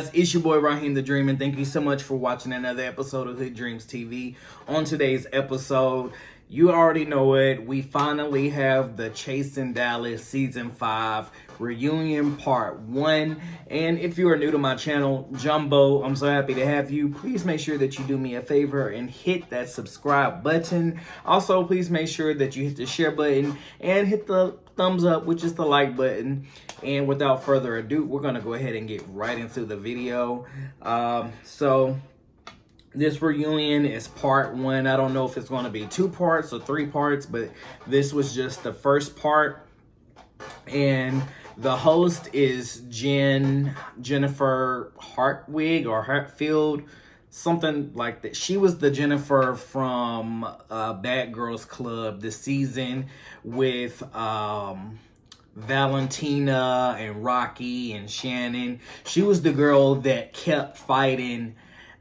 guys, it's your boy Raheem the Dream, and thank you so much for watching another episode of Hood Dreams TV. On today's episode, you already know it, we finally have the Chasing Dallas Season 5 Reunion Part 1. And if you are new to my channel, Jumbo, I'm so happy to have you. Please make sure that you do me a favor and hit that subscribe button. Also, please make sure that you hit the share button and hit the thumbs up, which is the like button. And without further ado, we're going to go ahead and get right into the video. So this reunion is part 1. I don't know if it's going to be 2 parts or 3 parts, but this was just the first part. And the host is Jennifer Hartwig or Hartfield, something like that. She was the Jennifer from Bad Girls Club this season with Valentina and Rocky and Shannon. She was the girl that kept fighting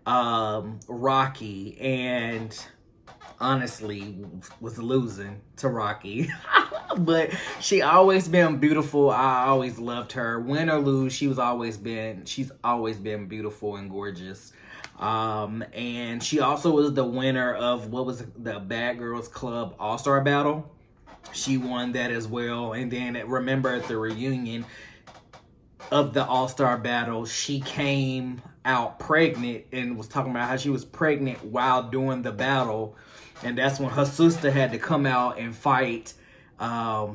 Rocky and honestly was losing to Rocky. But she always been beautiful. I always loved her. Win or lose, she's always been beautiful and gorgeous. And she also was the winner of what was the Bad Girls Club All-Star Battle. She won that as well. And then remember at the reunion of the All-Star Battle, she came out pregnant and was talking about how she was pregnant while doing the battle. And that's when her sister had to come out and fight, what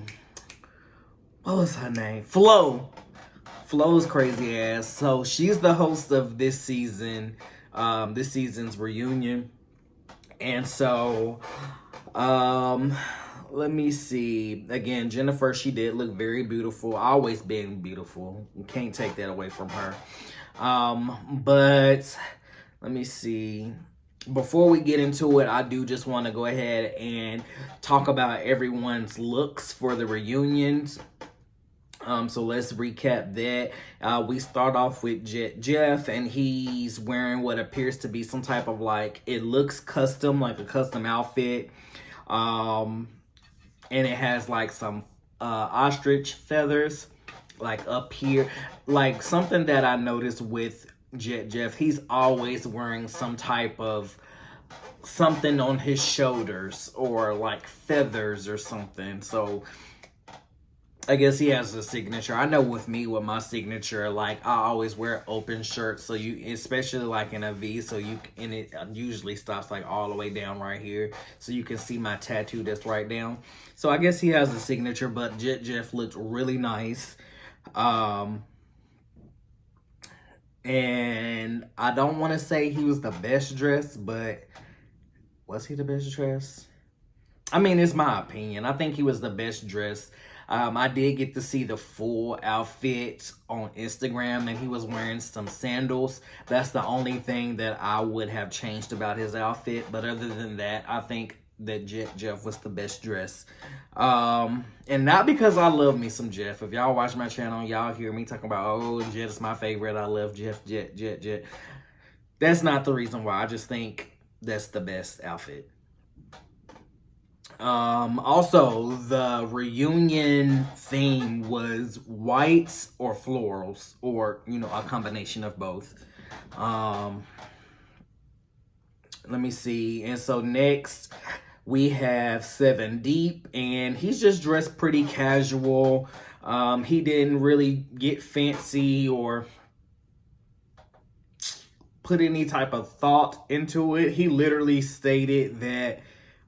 was her name? Flo. Flo's crazy ass. So she's the host of this season, this season's reunion. And so, let me see. Again, Jennifer, she did look very beautiful. Always been beautiful. You can't take that away from her. But let me see. Before we get into it, I do just want to go ahead and talk about everyone's looks for the reunions. So let's recap that. We start off with Jeff, and he's wearing what appears to be some type of it looks custom, like a custom outfit. And it has some ostrich feathers up here. Something that I noticed with Jeff, he's always wearing some type of something on his shoulders or feathers or something. So I guess he has a signature. I know with me, with my signature, I always wear open shirts. So you, especially in a V, so and it usually stops all the way down right here. So you can see my tattoo that's right down. So I guess he has a signature, but Jeff looked really nice. And I don't want to say he was the best dressed, but was he the best dressed? I mean, it's my opinion. I think he was the best dressed. I did get to see the full outfit on Instagram, and he was wearing some sandals. That's the only thing that I would have changed about his outfit. But other than that, I think that Jeff was the best dressed. And not because I love me some Jeff. If y'all watch my channel, y'all hear me talking about, oh, Jeff is my favorite. I love Jeff. That's not the reason why. I just think that's the best outfit. Also, the reunion theme was whites or florals, or, a combination of both. Let me see. And so next we have Seven Deep, and he's just dressed pretty casual. He didn't really get fancy or put any type of thought into it. He literally stated that,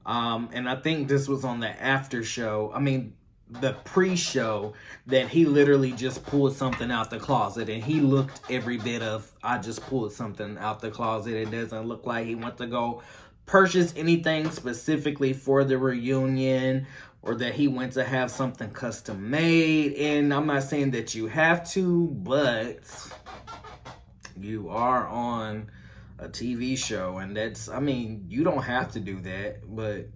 and I think this was on the after show, the pre-show, that he literally just pulled something out the closet, and he looked every bit of, I just pulled something out the closet. It doesn't look like he went to go purchase anything specifically for the reunion, or that he went to have something custom made. And I'm not saying that you have to, but you are on a TV show, and that's, you don't have to do that, but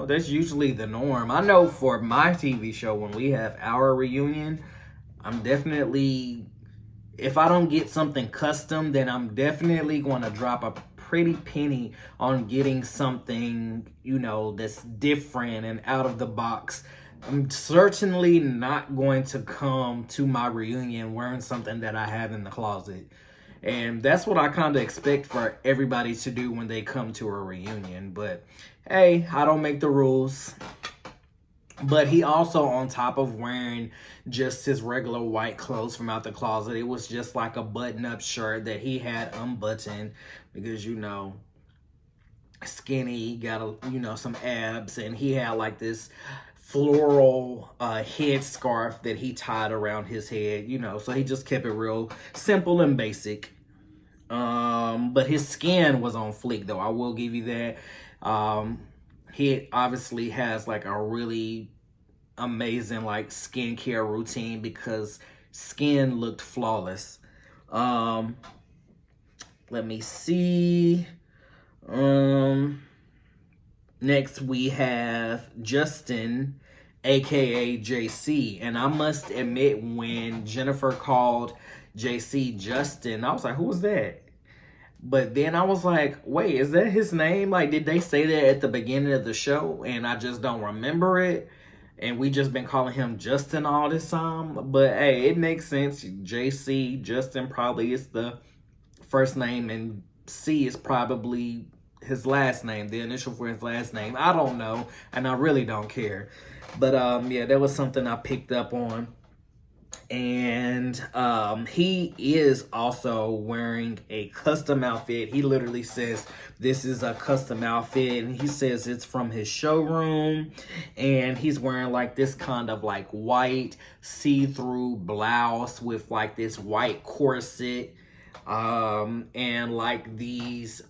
that's usually the norm. I know for my TV show, when we have our reunion, I'm definitely, if I don't get something custom, then I'm definitely going to drop a pretty penny on getting something, that's different and out of the box. I'm certainly not going to come to my reunion wearing something that I have in the closet. And that's what I kind of expect for everybody to do when they come to a reunion. But hey, I don't make the rules. But he also, on top of wearing just his regular white clothes from out the closet, it was just like a button-up shirt that he had unbuttoned because, you know, skinny, got some abs, and he had like this floral head scarf that he tied around his head, so he just kept it real simple and basic. But his skin was on fleek, though. I will give you that. He obviously has like a really amazing like skincare routine because skin looked flawless. Let me see. Next we have Justin, aka JC, and I must admit, when Jennifer called JC Justin, I was like, who was that? But then I was like, wait, is that his name? Like, did they say that at the beginning of the show and I just don't remember it? And we just been calling him Justin all this time. But hey, it makes sense. JC, Justin probably is the first name, and C is probably his last name, the initial for his last name. I don't know, and I really don't care. But yeah, that was something I picked up on. And he is also wearing a custom outfit. He literally says this is a custom outfit, and he says it's from his showroom. And he's wearing like this kind of like white see-through blouse with like this white corset, and like these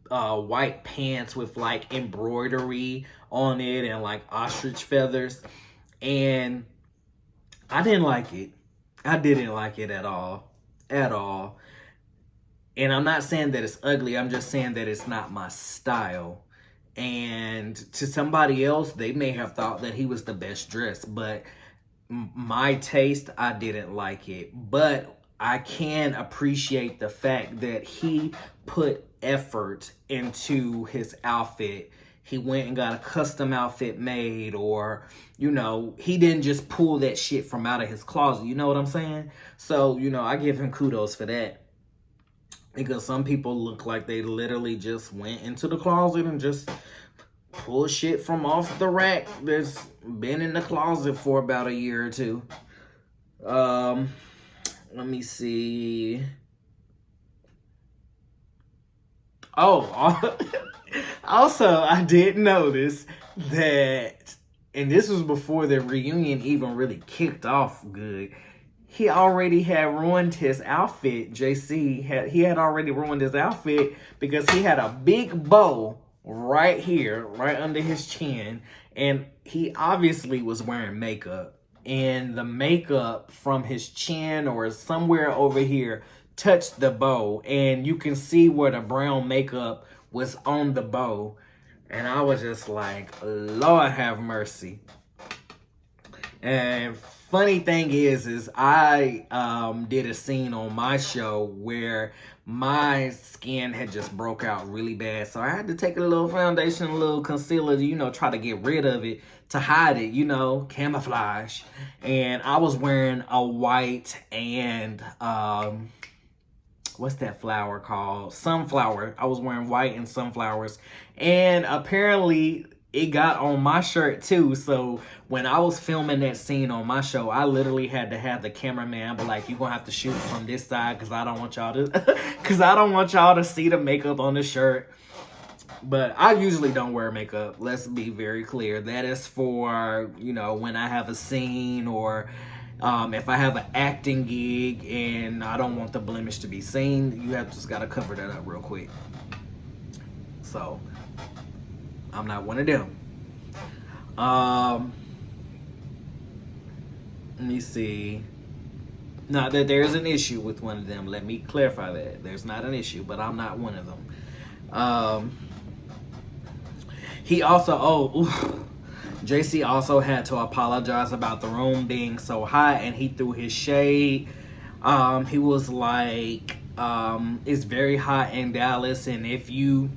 white pants with like embroidery on it and like ostrich feathers. And I didn't like it. I didn't like it at all. At all. And I'm not saying that it's ugly. I'm just saying that it's not my style. And to somebody else, they may have thought that he was the best dressed. But my taste, I didn't like it. But I can appreciate the fact that he put effort into his outfit. He went and got a custom outfit made, or, he didn't just pull that shit from out of his closet. You know what I'm saying? So, I give him kudos for that. Because some people look like they literally just went into the closet and just pulled shit from off the rack that's been in the closet for about a year or two. Let me see. Oh, also, I did notice that, and this was before the reunion even really kicked off good, he already had ruined his outfit. JC had already ruined his outfit because he had a big bow right here, right under his chin, and he obviously was wearing makeup. And the makeup from his chin or somewhere over here touched the bow, and you can see where the brown makeup was on the bow. And I was just like, Lord have mercy. And funny thing is I did a scene on my show where my skin had just broke out really bad. So I had to take a little foundation, a little concealer to, try to get rid of it, to hide it, camouflage. And I was wearing a white and, what's that flower called? Sunflower. I was wearing white and sunflowers. And apparently it got on my shirt too. So when I was filming that scene on my show, I literally had to have the cameraman be like, you're gonna have to shoot from this side because I don't want y'all to see the makeup on the shirt. But I usually don't wear makeup. Let's be very clear. That is for, when I have a scene, or if I have an acting gig and I don't want the blemish to be seen, you have just got to cover that up real quick. So I'm not one of them. Let me see. Not that there's an issue with one of them. Let me clarify that. There's not an issue, but I'm not one of them. He also, JC also had to apologize about the room being so hot, and he threw his shade. He was like, it's very hot in Dallas, and if you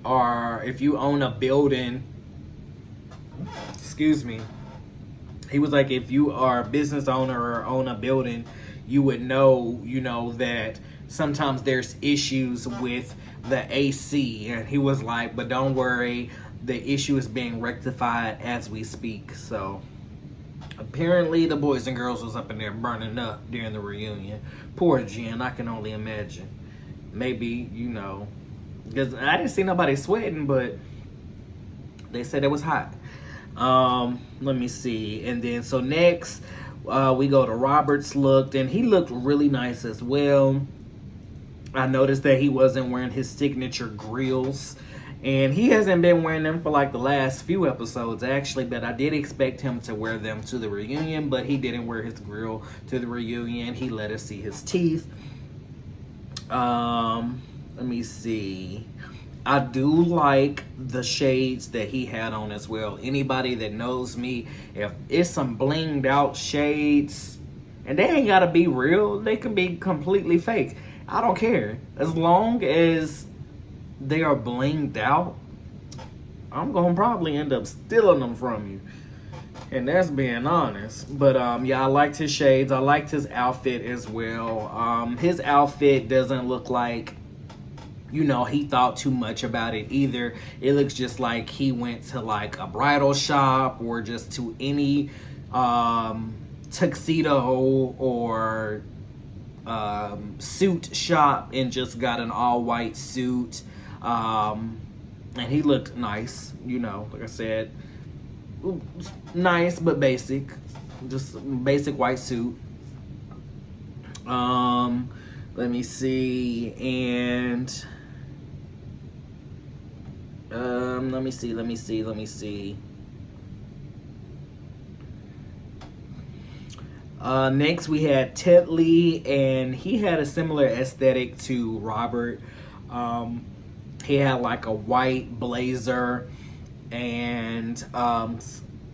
own a building, excuse me, he was like, if you are a business owner or own a building, you would know, you know, that sometimes there's issues with the AC. And he was like, but don't worry, the issue is being rectified as we speak. So apparently the boys and girls was up in there burning up during the reunion. Poor Jen, I can only imagine. Maybe, you know, because I didn't see nobody sweating, but they said it was hot. Let me see. And then so next we go to Robert's look, and he looked really nice as well. I noticed that he wasn't wearing his signature grills, and he hasn't been wearing them for like the last few episodes actually, but I did expect him to wear them to the reunion, but he didn't wear his grill to the reunion. He let us see his teeth. Let me see. I do like the shades that he had on as well. Anybody that knows me, if it's some blinged out shades, and they ain't gotta be real, they can be completely fake. I don't care. As long as they are blinged out, I'm gonna probably end up stealing them from you. And that's being honest. But yeah, I liked his shades. I liked his outfit as well. His outfit doesn't look like, you know, he thought too much about it either. It looks just like he went to like a bridal shop or just to any tuxedo or suit shop and just got an all white suit. And he looked nice, you know, like I said, nice but basic, just basic white suit. Let me see, and let me see. Next we had Ted Lee, and he had a similar aesthetic to Robert. He had like a white blazer and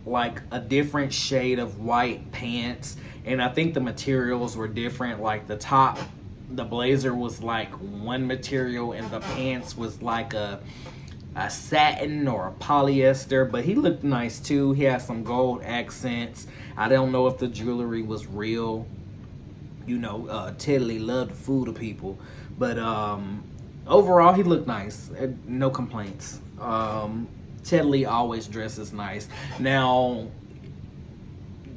like a different shade of white pants, and I think the materials were different. Like the blazer was like one material and the pants was like a satin or a polyester, but he looked nice too. He had some gold accents. I don't know if the jewelry was real. You know, Ted Lee loved to fool the people, but overall he looked nice. No complaints. Ted Lee always dresses nice. Now,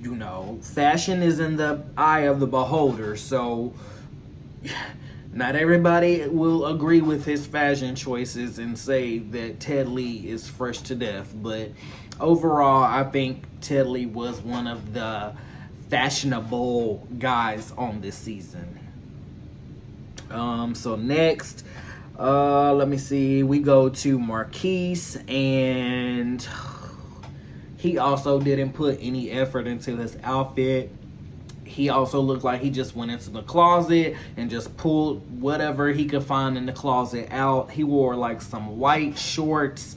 you know, fashion is in the eye of the beholder, so not everybody will agree with his fashion choices and say that Ted Lee is fresh to death. But overall, I think Ted Lee was one of the fashionable guys on this season. So next, let me see. We go to Marquise, and he also didn't put any effort into his outfit. He also looked like he just went into the closet and just pulled whatever he could find in the closet out. He wore like some white shorts.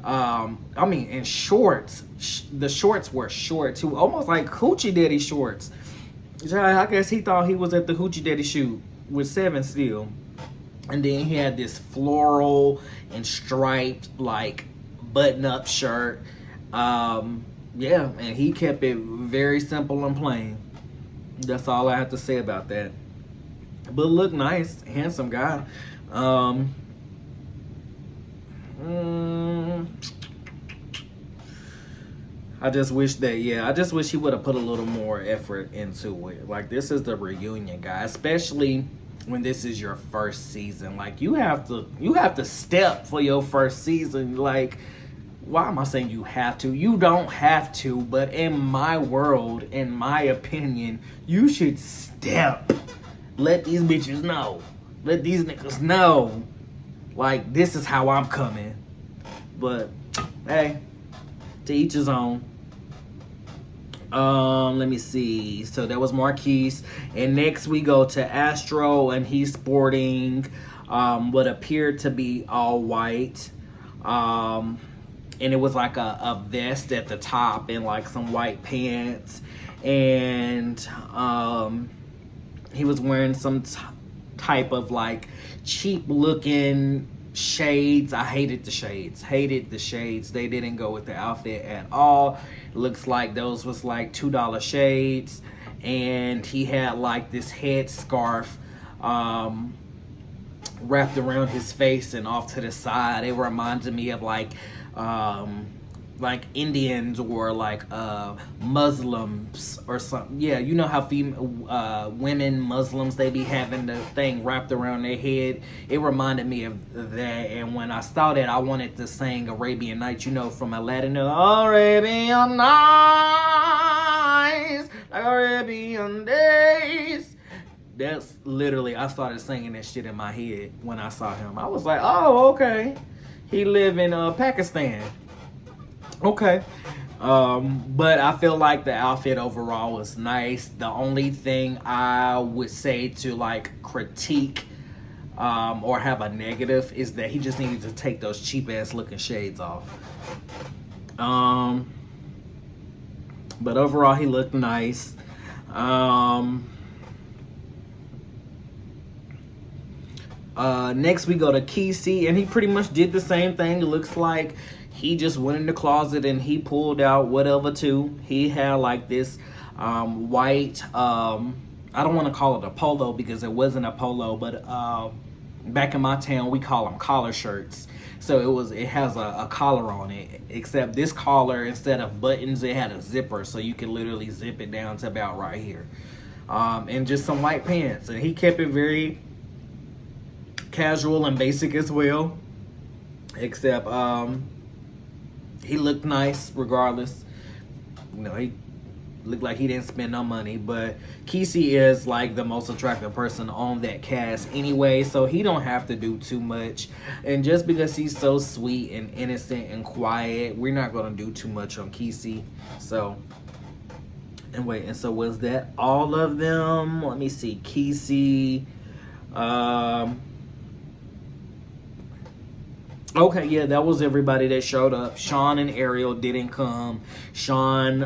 And shorts. The shorts were short too, almost like Hoochie Daddy shorts. I guess he thought he was at the Hoochie Daddy shoot with Seven still. And then he had this floral and striped like button-up shirt. Yeah, and he kept it very simple and plain. That's all I have to say about that. But look nice, handsome guy. I just wish he would have put a little more effort into it. Like, this is the reunion, guy, especially when this is your first season. Like, you have to step for your first season. Like, why am I saying you have to? You don't have to, but in my world, in my opinion, you should step. Let these bitches know. Let these niggas know. Like, this is how I'm coming. But, hey, to each his own. Let me see. So that was Marquise. And next we go to Astro, and he's sporting what appeared to be all white. And it was like a vest at the top and like some white pants. And he was wearing some type of like cheap looking shades. I hated the shades. They didn't go with the outfit at all. It looks like those was like $2 shades. and he had like this head scarf wrapped around his face and off to the side. It reminded me of like Indians or like Muslims or something. Yeah, you know how women Muslims, they be having the thing wrapped around their head. It reminded me of that, and when I saw that, I wanted to sing Arabian Nights, you know, from Aladdin. Arabian Nights, like Arabian days. That's literally, I started singing that shit in my head when I saw him. I was like, oh, okay, he live in Pakistan. Okay. But I feel like the outfit overall was nice. The only thing I would say to like critique or have a negative is that he just needed to take those cheap ass looking shades off. But overall he looked nice. Next we go to Kesey, and he pretty much did the same thing. It looks like he just went in the closet and he pulled out whatever too. He had like this white, I don't want to call it a polo because it wasn't a polo, but back in my town we call them collar shirts. So it has a collar on it, except this collar, instead of buttons, it had a zipper, so you can literally zip it down to about right here. And just some white pants, and he kept it very casual and basic as well, except he looked nice regardless. You know, he looked like he didn't spend no money, but Kesey is like the most attractive person on that cast anyway, so he don't have to do too much. And just because he's so sweet and innocent and quiet, we're not gonna do too much on Kesey. So and so was that all of them? Let me see. Kesey, okay, yeah, that was everybody that showed up. Sean and Ariel didn't come. Sean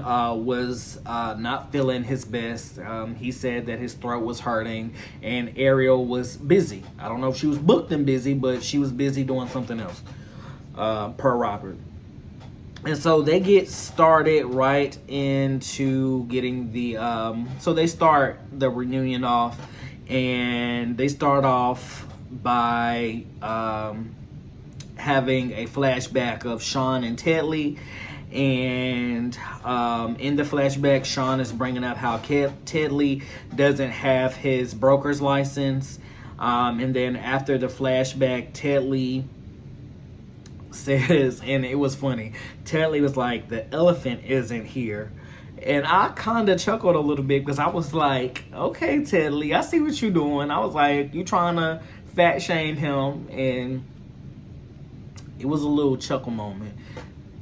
was not feeling his best. He said that his throat was hurting, and Ariel was busy. I don't know if she was booked and busy, but she was busy doing something else, per Robert. And so they get started right into getting so they start the reunion off, and they start off by having a flashback of Sean and Tedley. And in the flashback, Sean is bringing up how Tedley doesn't have his broker's license. And then after the flashback, Tedley says, and it was funny, Tedley was like, the elephant isn't here. And I kind of chuckled a little bit because I was like, okay, Tedley, I see what you're doing. I was like, you trying to fat shame him, and it was a little chuckle moment.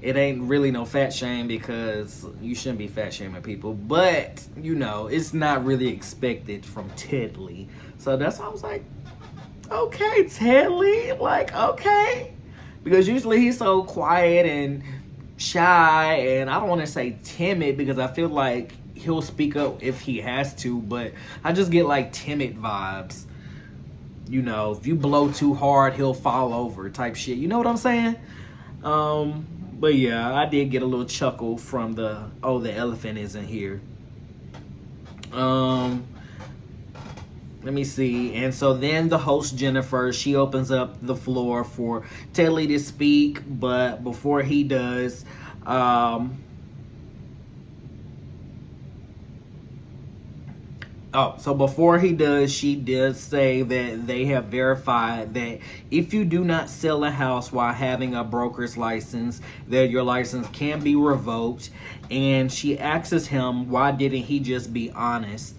It ain't really no fat shame because you shouldn't be fat shaming people, but you know, it's not really expected from Tedley. So that's why I was like, okay, Tedley, like, okay. Because usually he's so quiet and shy, and I don't want to say timid because I feel like he'll speak up if he has to, but I just get like timid vibes. You know, if you blow too hard, he'll fall over type shit. You know what I'm saying? But yeah, I did get a little chuckle from the elephant isn't here. Let me see. And so then the host, Jennifer, she opens up the floor for Tedley to speak. But before he does, before he does, she does say that they have verified that if you do not sell a house while having a broker's license, that your license can be revoked. And she asks him, why didn't he just be honest?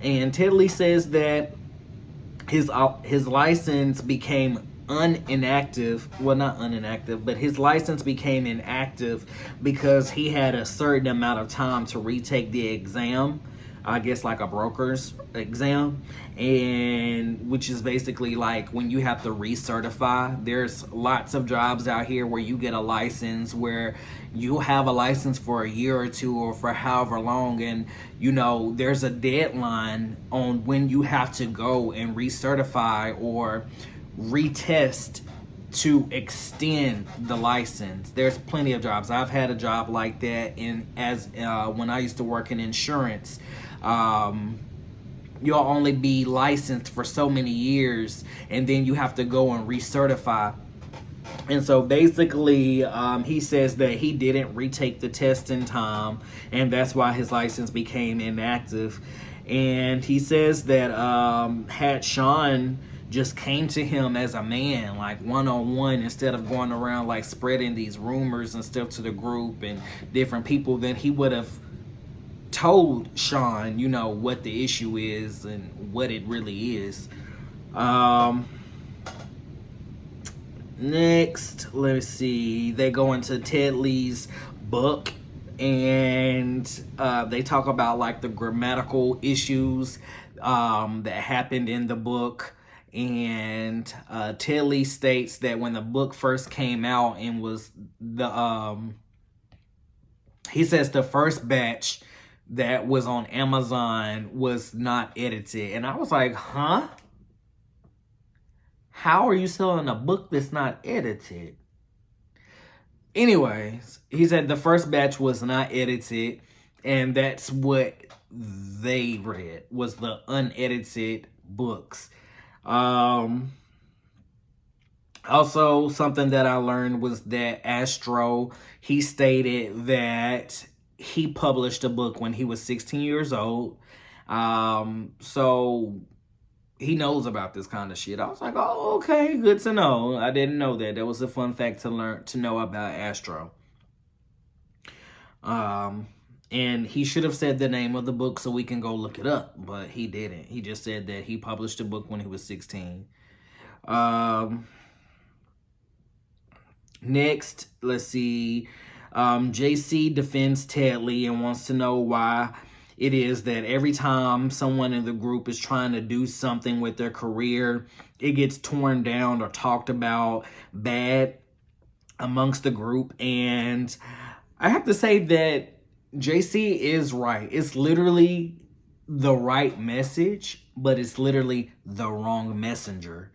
And Tedley says that his license became inactive. Well, not inactive, but his license became inactive because he had a certain amount of time to retake the exam. I guess like a broker's exam, and which is basically like when you have to recertify. There's lots of jobs out here where you get a license where you have a license for a year or two or for however long, and you know there's a deadline on when you have to go and recertify or retest to extend the license. There's plenty of jobs. I've had a job like that when I used to work in insurance. You'll only be licensed for so many years, and then you have to go and recertify. And so basically, he says that he didn't retake the test in time, and that's why his license became inactive. And he says that had Sean just came to him as a man, like one on one, instead of going around like spreading these rumors and stuff to the group and different people, then he would have told Sean, you know, what the issue is and what it really is. Next, let's see. They go into Ted Lee's book, and they talk about like the grammatical issues that happened in the book. And Ted Lee states that when the book first came out and was he says the first batch that was on Amazon was not edited. And I was like, huh? How are you selling a book that's not edited? Anyways, he said the first batch was not edited, and that's what they read, was the unedited books. Also, something that I learned was that Astro, he stated that he published a book when he was 16 years old. So he knows about this kind of shit. I was like, oh, okay, good to know. I didn't know that. That was a fun fact to know about Astro. And he should have said the name of the book so we can go look it up, but he didn't. He just said that he published a book when he was 16. Next, let's see. JC defends Ted Lee and wants to know why it is that every time someone in the group is trying to do something with their career, it gets torn down or talked about bad amongst the group. And I have to say that JC is right. It's literally the right message, but it's literally the wrong messenger.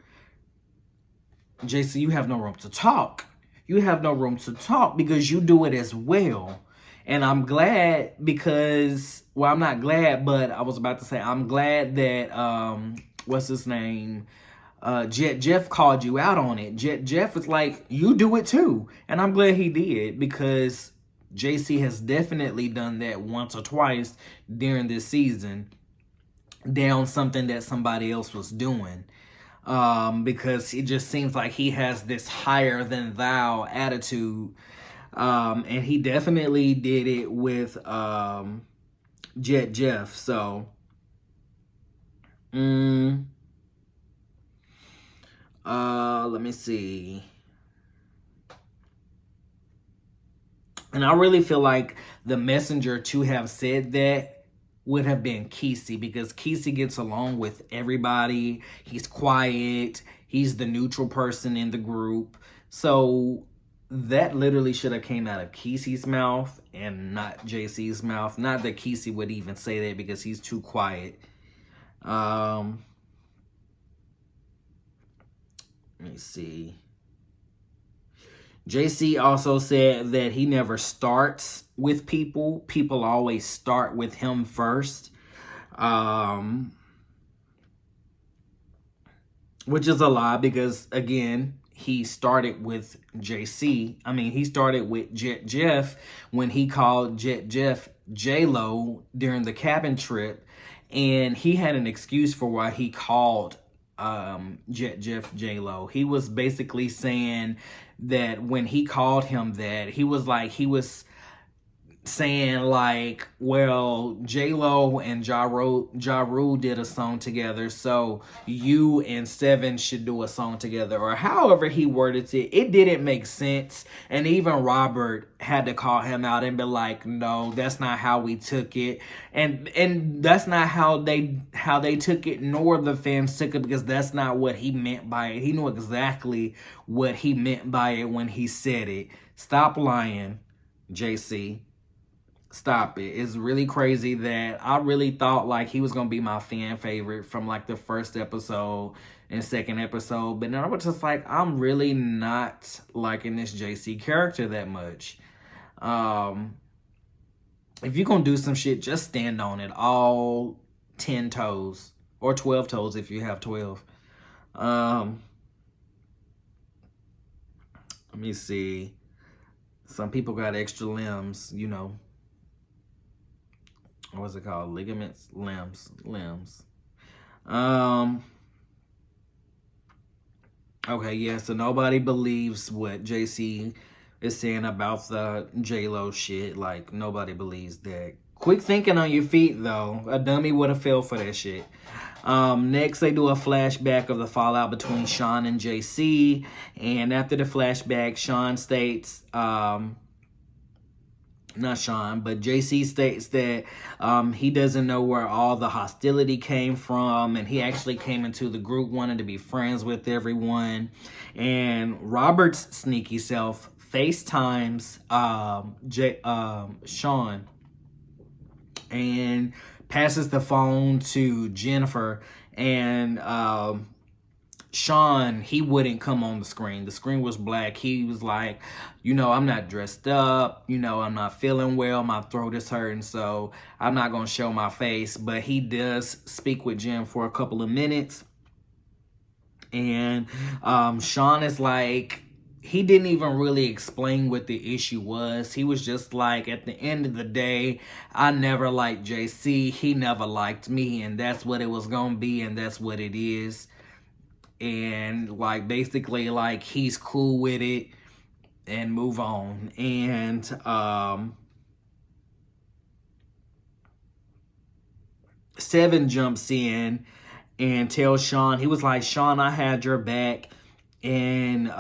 JC, you have no room to talk. You have no room to talk because you do it as well. And I'm glad because, well, I'm not glad, but I was about to say, I'm glad that, what's his name? Jet Jeff called you out on it. Jet Jeff was like, you do it too. And I'm glad he did because JC has definitely done that once or twice during this season, down something that somebody else was doing. Because it just seems like he has this higher than thou attitude. And he definitely did it with Jet Jeff. So, let me see. And I really feel like the messenger to have said that would have been Kesey, because Kesey gets along with everybody. He's quiet. He's the neutral person in the group. So that literally should have came out of Kesey's mouth and not JC's mouth. Not that Kesey would even say that because he's too quiet. Let me see. JC also said that he never starts with people. People always start with him first. Which is a lie because, again, he started with JC. I mean, he started with Jet Jeff when he called Jet Jeff J-Lo during the cabin trip. And he had an excuse for why he called Jet Jeff J-Lo. He was basically saying that when he called him that, he was saying like, well, J-Lo and Ja Rule did a song together, so you and Seven should do a song together, or however he worded it. It didn't make sense, and even Robert had to call him out and be like, no, that's not how we took it, and that's not how they took it, nor the fans took it, because that's not what he meant by it. He knew exactly what he meant by it when he said it. Stop lying, JC. Stop it. It's really crazy that I really thought like he was going to be my fan favorite from like the first episode and second episode. But then I was just like, I'm really not liking this JC character that much. if you're gonna do some shit, just stand on it. All 10 toes. Or 12 toes if you have 12. Let me see. Some people got extra limbs, you know. What's it called? Ligaments? Limbs. Okay, yeah, so nobody believes what JC is saying about the J-Lo shit. Like, nobody believes that. Quick thinking on your feet, though. A dummy would have fell for that shit. Next, they do a flashback of the fallout between Sean and JC. And after the flashback, Sean states, not Sean, but JC states that he doesn't know where all the hostility came from, and he actually came into the group wanting to be friends with everyone. And Robert's sneaky self FaceTimes Sean and passes the phone to Jennifer, and Sean, he wouldn't come on the screen. The screen was black. He was like, you know, I'm not dressed up. You know, I'm not feeling well. My throat is hurting, so I'm not going to show my face. But he does speak with Jen for a couple of minutes. And Sean is like, he didn't even really explain what the issue was. He was just like, at the end of the day, I never liked JC. He never liked me. And that's what it was going to be. And that's what it is. And like basically like he's cool with it and move on. And Seven jumps in and tells Sean, he was like, Sean, I had your back. And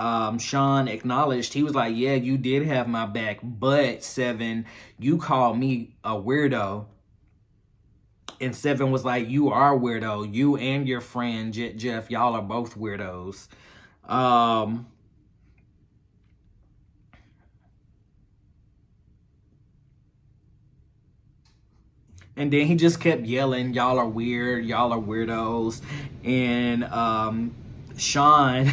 Sean acknowledged, he was like, yeah, you did have my back, but Seven, you called me a weirdo. And Seven was like, you are a weirdo. You and your friend, Jeff, y'all are both weirdos. And then he just kept yelling, y'all are weird. Y'all are weirdos. And Sean,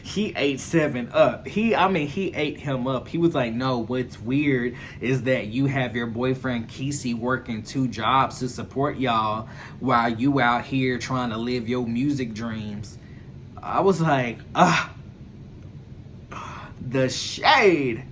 he ate Seven up. He ate him up. He was like, no, what's weird is that you have your boyfriend Kesey working 2 jobs to support y'all while you out here trying to live your music dreams. I was like, the shade.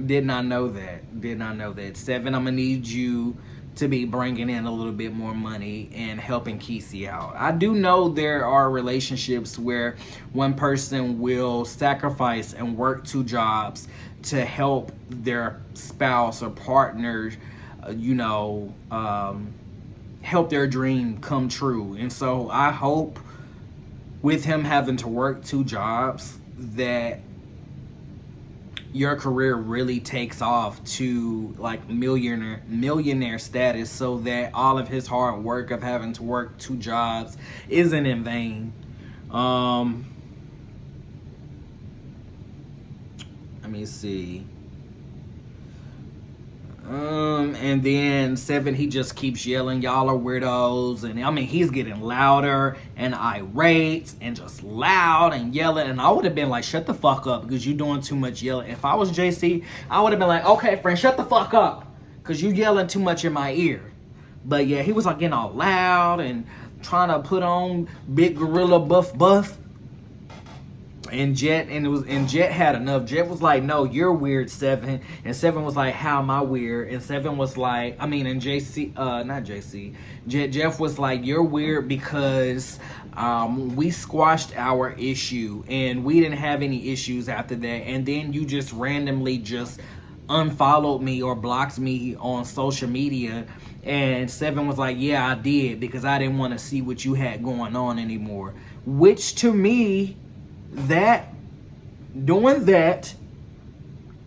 Did not know that. Seven, I'm gonna need you to be bringing in a little bit more money and helping Kesey out. I do know there are relationships where one person will sacrifice and work 2 jobs to help their spouse or partner, help their dream come true. And so I hope with him having to work 2 jobs that your career really takes off to like millionaire status, so that all of his hard work of having to work 2 jobs isn't in vain. Let me see. And then Seven, he just keeps yelling, y'all are weirdos. And I mean, he's getting louder and irate and just loud and yelling. And I would have been like, shut the fuck up, because you're doing too much yelling. If I was JC, I would have been like, okay, friend, shut the fuck up, because you yelling too much in my ear. But yeah, he was like getting all loud and trying to put on big gorilla buff. And Jet had enough. Jet was like, no, you're weird, Seven. And Seven was like, how am I weird? And Seven was like, Jeff was like, you're weird because we squashed our issue and we didn't have any issues after that. And then you just randomly just unfollowed me or blocked me on social media. And Seven was like, yeah, I did, because I didn't want to see what you had going on anymore. Which to me, doing that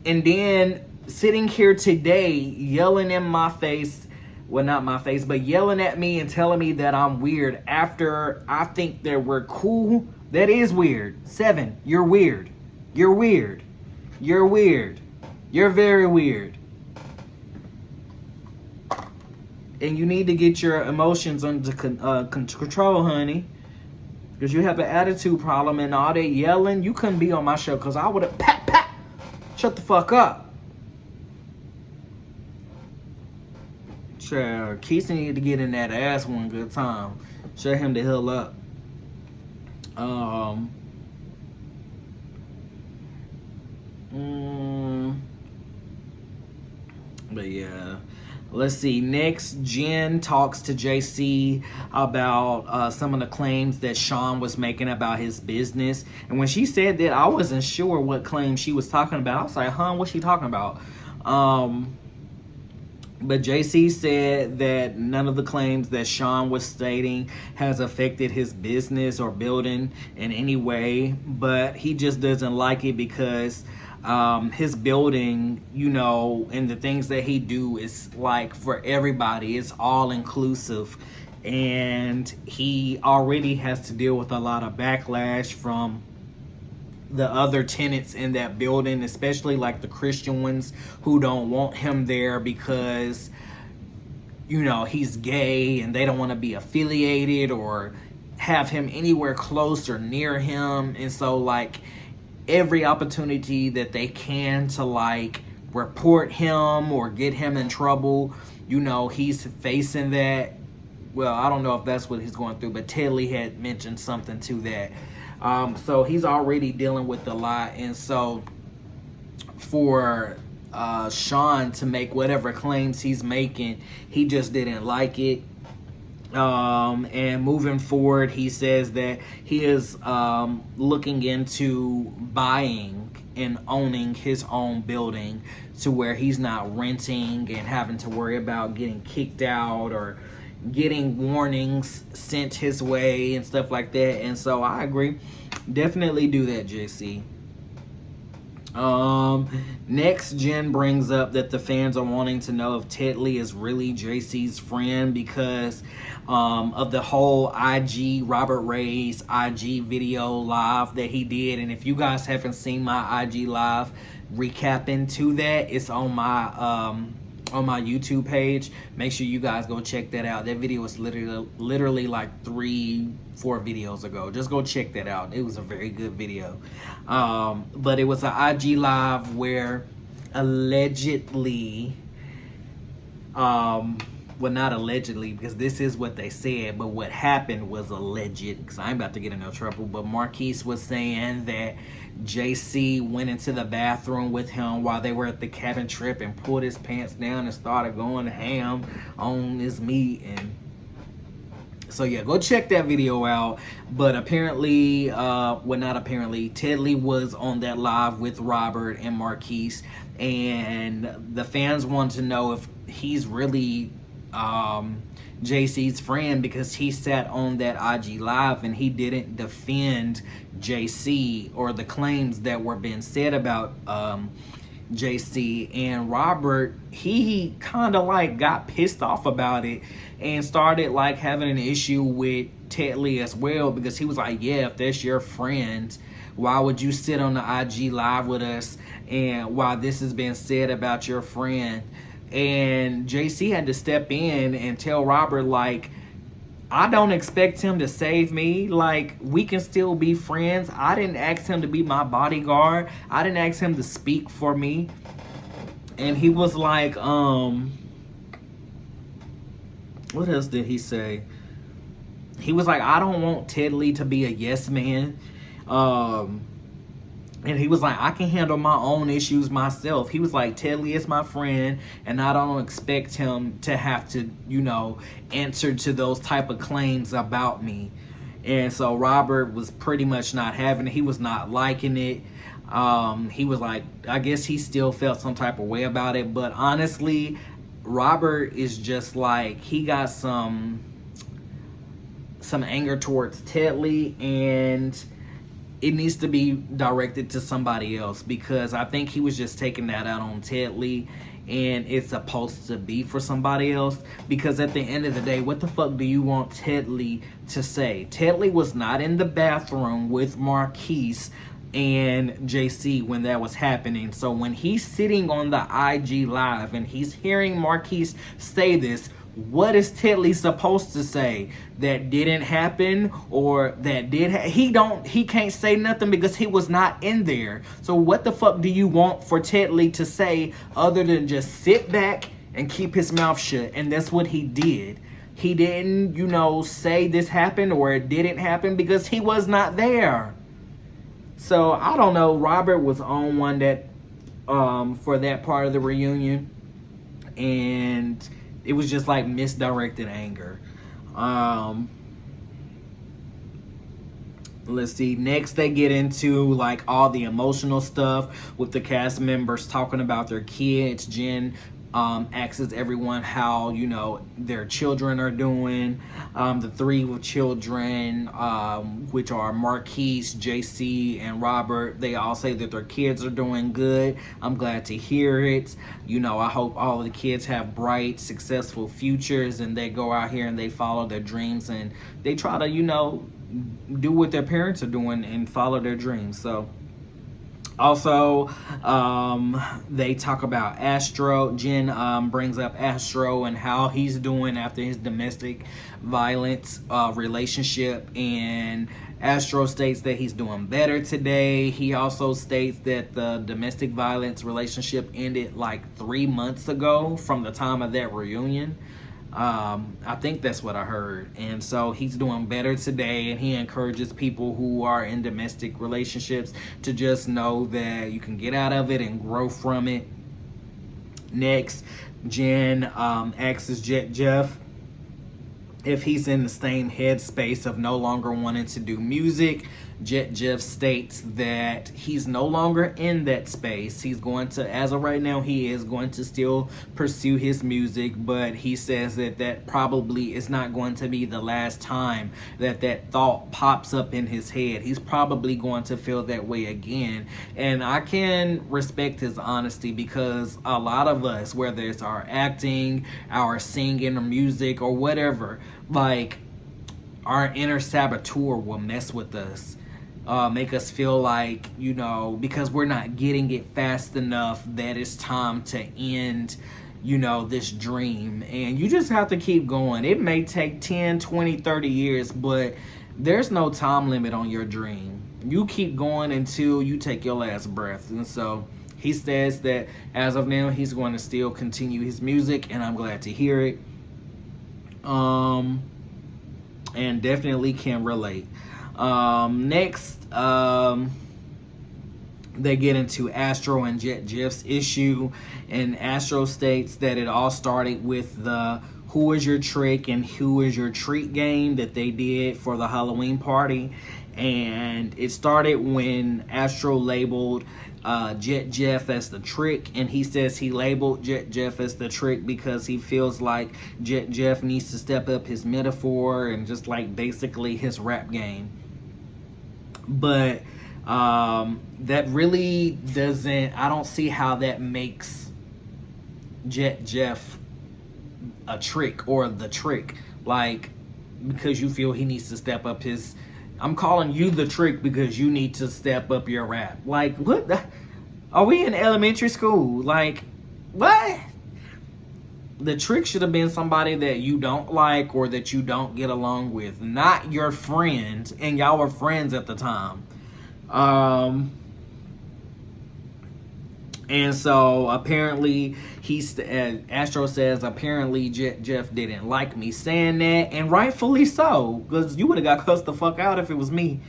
and then sitting here today yelling in my face, well, not my face, but yelling at me and telling me that I'm weird after I think that we're cool, that is weird. Seven, you're weird. You're weird. You're weird. You're very weird. And you need to get your emotions under control, honey. Because you have an attitude problem and all that yelling, you couldn't be on my show, because I would have, pat, shut the fuck up. Child, Keisha needed to get in that ass one good time. Shut him the hell up. But yeah, let's see. Next, Jen talks to JC about some of the claims that Sean was making about his business. And when she said that, I wasn't sure what claim she was talking about. I was like, what's she talking about? But JC said that none of the claims that Sean was stating has affected his business or building in any way, but he just doesn't like it because his building, you know, and the things that he do is like for everybody. It's all inclusive, and he already has to deal with a lot of backlash from the other tenants in that building, especially like the Christian ones who don't want him there because, you know, he's gay and they don't want to be affiliated or have him anywhere close or near him. And so like every opportunity that they can to like report him or get him in trouble, you know, he's facing that. Well, I don't know if that's what he's going through, but Ted Lee had mentioned something to that. So he's already dealing with a lot. And so for Sean to make whatever claims he's making, he just didn't like it. And moving forward, he says that he is looking into buying and owning his own building to where he's not renting and having to worry about getting kicked out or getting warnings sent his way and stuff like that. And so I agree, definitely do that, JC. Next, Jen brings up that the fans are wanting to know if Ted Lee is really JC's friend because of the whole Robert Ray's IG video live that he did. And if you guys haven't seen my IG live recapping to that, it's on my YouTube page. Make sure you guys go check that out. That video was literally like 3-4 videos ago. Just go check that out. It was a very good video. But it was an IG live where allegedly, well, not allegedly, because this is what they said, but what happened was alleged, because I'm about to get in no trouble. But Marquise was saying that JC went into the bathroom with him while they were at the cabin trip and pulled his pants down and started going ham on his meat. And so yeah, go check that video out. But apparently, well, not apparently, Ted Lee was on that live with Robert and Marquise, and the fans want to know if he's really JC's friend, because he sat on that IG live and he didn't defend JC or the claims that were being said about JC. And Robert, he kind of like got pissed off about it and started like having an issue with Ted Lee as well, because he was like, yeah, if that's your friend, why would you sit on the IG live with us and while this has been said about your friend? And JC had to step in and tell Robert, like, I don't expect him to save me. Like, we can still be friends. I didn't ask him to be my bodyguard. I didn't ask him to speak for me. And he was like, what else did he say? He was like, I don't want Ted Lee to be a yes man. And he was like, I can handle my own issues myself. He was like, Ted Lee is my friend, and I don't expect him to have to, you know, answer to those type of claims about me. And so Robert was pretty much not having it. He was not liking it. He was like, I guess he still felt some type of way about it. But honestly, Robert is just like, he got some anger towards Ted Lee, and it needs to be directed to somebody else, because I think he was just taking that out on Ted Lee, and it's supposed to be for somebody else. Because at the end of the day, what the fuck do you want Ted Lee to say? Ted Lee was not in the bathroom with Marquise and JC when that was happening. So when he's sitting on the IG live and he's hearing Marquise say this, what is Ted Lee supposed to say? That didn't happen, or that did he can't say nothing because he was not in there. So what the fuck do you want for Ted Lee to say other than just sit back and keep his mouth shut. And that's what he did. He didn't, say this happened or it didn't happen because he was not there. So I don't know. Robert was on one that for that part of the reunion, and it was just like misdirected anger. Let's see. Next, they get into like all the emotional stuff with the cast members talking about their kids. Jen asks everyone how their children are doing. The three with children, which are Marquise, JC, and Robert, they all say that their kids are doing good. I'm glad to hear it. I hope all of the kids have bright, successful futures, and they go out here and they follow their dreams, and they try to do what their parents are doing and follow their dreams. So also, they talk about Astro. Jen brings up Astro and how he's doing after his domestic violence relationship, and Astro states that he's doing better today. He also states that the domestic violence relationship ended like 3 months ago from the time of that reunion. I think that's what I heard. And so he's doing better today, and he encourages people who are in domestic relationships to just know that you can get out of it and grow from it. Next, Jen asks Jeff if he's in the same headspace of no longer wanting to do music. Jeff states that he's no longer in that space. He's going to, as of right now, he is going to still pursue his music, but he says that probably is not going to be the last time that thought pops up in his head. He's probably going to feel that way again. And I can respect his honesty, because a lot of us, whether it's our acting, our singing or music or whatever, like our inner saboteur will mess with us. Make us feel like, because we're not getting it fast enough, that it's time to end, this dream. And you just have to keep going. It may take 10, 20, 30 years, but there's no time limit on your dream. You keep going until you take your last breath. And so he says that as of now, he's going to still continue his music, and I'm glad to hear it. And definitely can relate. Next, they get into Astro and Jeff's issue, and Astro states that it all started with the Who Is Your Trick and Who Is Your Treat game that they did for the Halloween party. And it started when Astro labeled Jeff as the trick, and he says he labeled Jeff as the trick because he feels like Jeff needs to step up his metaphor and just like basically his rap game. But that really doesn't, I don't see how that makes Jeff a trick or the trick, like, because you feel he needs to step up his, I'm calling you the trick because you need to step up your rap. Like, what the, are we in elementary school? Like, what? The trick should have been somebody that you don't like or that you don't get along with, not your friend, and y'all were friends at the time. And so apparently Astro says apparently Jeff didn't like me saying that, and rightfully so, because you would have got cussed the fuck out if it was me.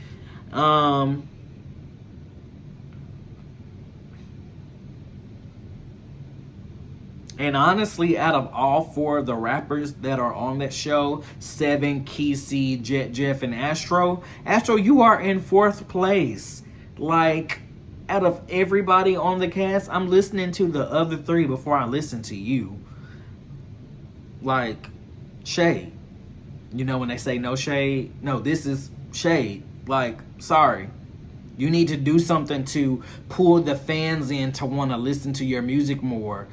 And honestly, out of all four of the rappers that are on that show, Seven, Kesey, Jeff, and Astro, you are in fourth place. Like, out of everybody on the cast, I'm listening to the other three before I listen to you. Like, shade. When they say no shade, no, this is shade. Like, sorry. You need to do something to pull the fans in to want to listen to your music more.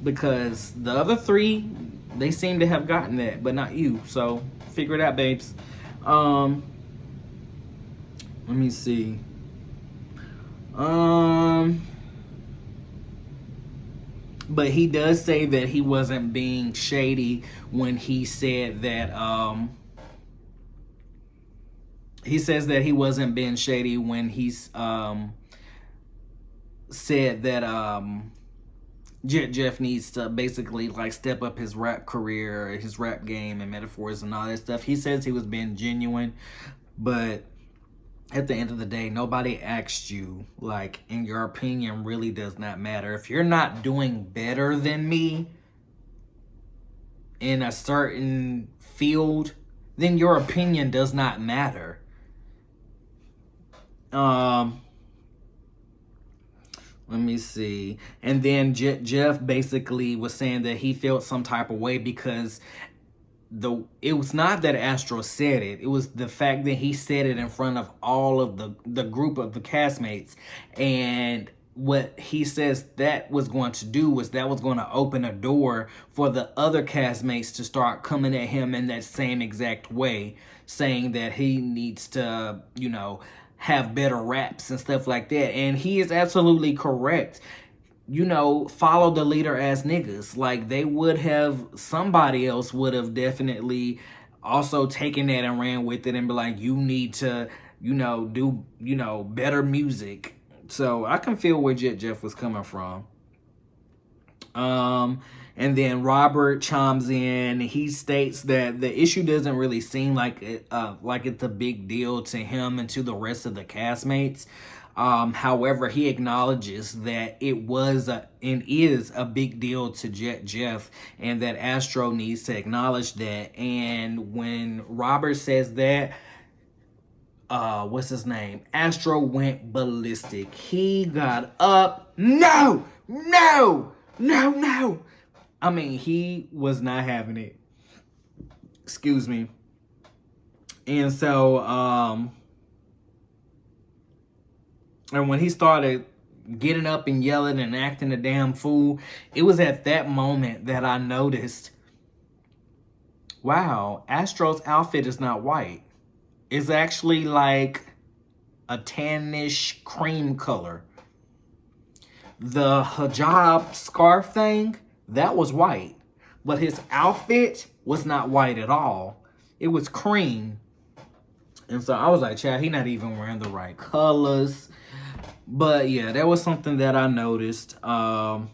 Because the other three, they seem to have gotten that, but not you. So figure it out, babes. Let me see. But he does say that he wasn't being shady when he said that, he says that he wasn't being shady when he's, said that, Jeff needs to basically like step up his rap career, his rap game and metaphors and all that stuff. He says he was being genuine, but at the end of the day, nobody asked you, like, and your opinion really does not matter. If you're not doing better than me in a certain field, then your opinion does not matter. Let me see. And then Jeff basically was saying that he felt some type of way because it was not that Astro said it. It was the fact that he said it in front of all of the group of the castmates. And what he says that was going to do was that was going to open a door for the other castmates to start coming at him in that same exact way, saying that he needs to, you know, have better raps and stuff like that. And he is absolutely correct. You know, follow the leader ass niggas. Like, they would have, somebody else would have definitely also taken that and ran with it and be like, you need to, you know, do, you know, better music. So I can feel where Jeff was coming from. And then Robert chimes in. He states that the issue doesn't really seem like it's a big deal to him and to the rest of the castmates. However, he acknowledges that it was and is a big deal to Jeff, and that Astro needs to acknowledge that. And when Robert says that, what's his name? Astro went ballistic. He got up. No. I mean, he was not having it. Excuse me. And so, and when he started getting up and yelling and acting a damn fool, it was at that moment that I noticed, wow, Astro's outfit is not white. It's actually like a tannish cream color. The hijab scarf thing, that was white. But his outfit was not white at all. It was cream. And so I was like, Chad, he not even wearing the right colors. But yeah, that was something that I noticed. And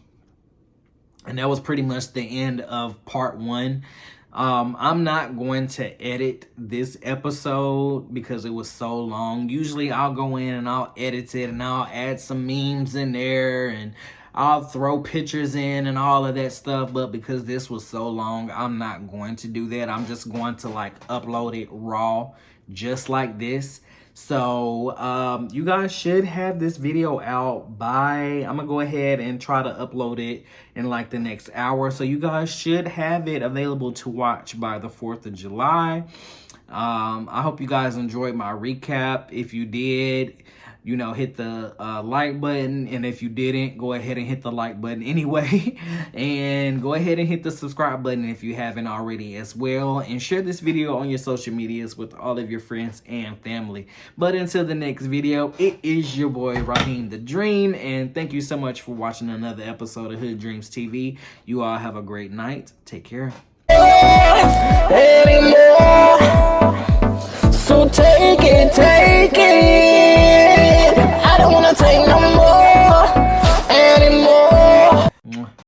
that was pretty much the end of part 1. I'm not going to edit this episode because it was so long. Usually I'll go in and I'll edit it and I'll add some memes in there and I'll throw pictures in and all of that stuff. But because this was so long, I'm not going to do that. I'm just going to like upload it raw, just like this. So you guys should have this video out by, I'm gonna go ahead and try to upload it in like the next hour. So you guys should have it available to watch by the 4th of July. I hope you guys enjoyed my recap. If you did, you know, hit the like button. And if you didn't, go ahead and hit the like button anyway. And go ahead and hit the subscribe button if you haven't already as well. And share this video on your social medias with all of your friends and family. But until the next video, it is your boy, Raheem the Dream. And thank you so much for watching another episode of Hood Dreams TV. You all have a great night. Take care. So take it. I don't wanna take no